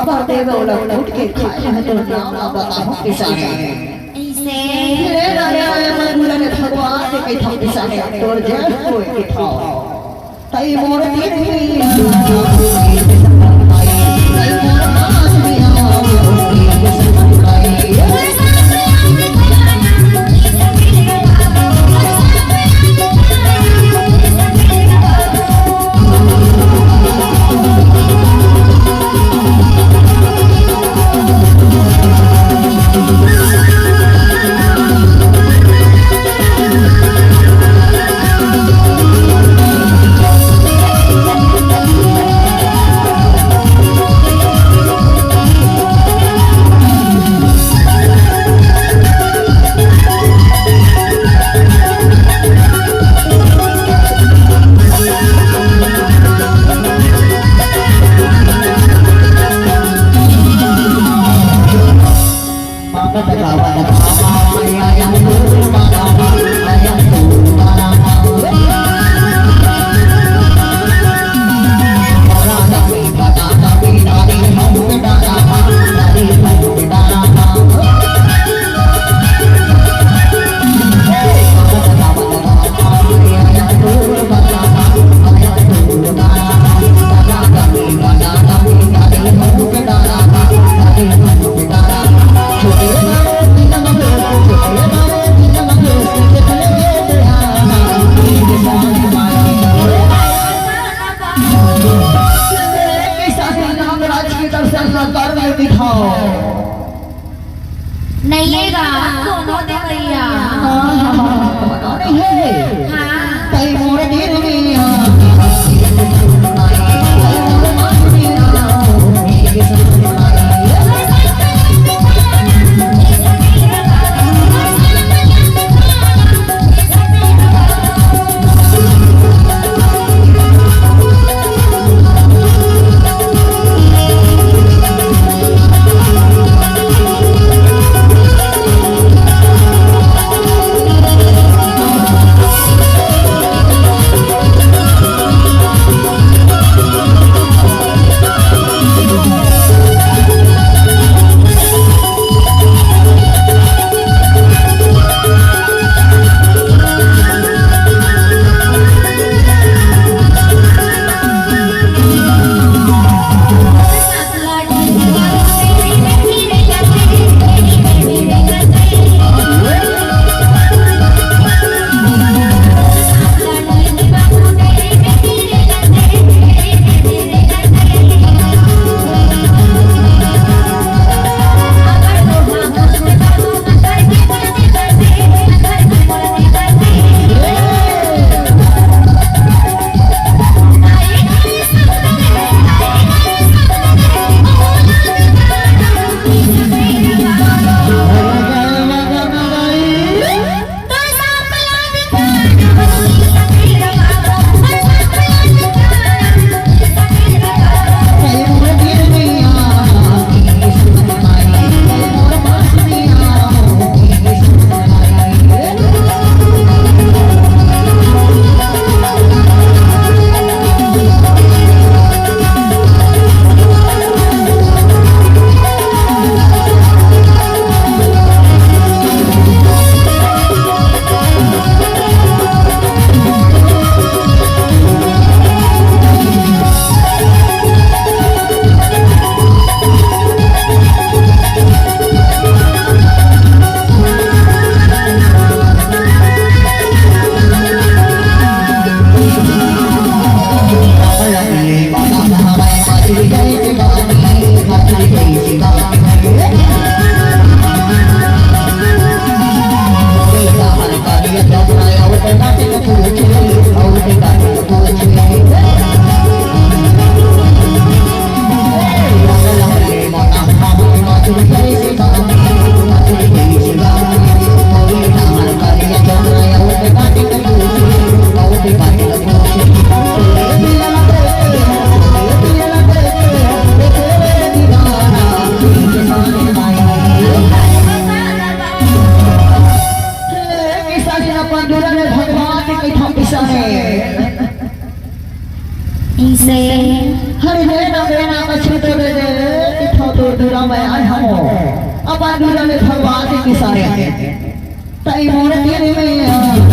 खबर दे दो लोग उठ के खाए हैं तो नाम ना बताओ किसाने ऐसे रे राजा मंगुला ने भगवान के कथा किसाने तोर जय कोई के थाओ तई मोर दिन तई मोर मास में आओ नहिएगा दोनों दे भैया नहीं है हाँ तई मोर दिन में इसे हरे ना बेना मछली तो दे सुना मैं आया हूँ अब दूल्हा में भगवान के किसारे तई मोर तेरे में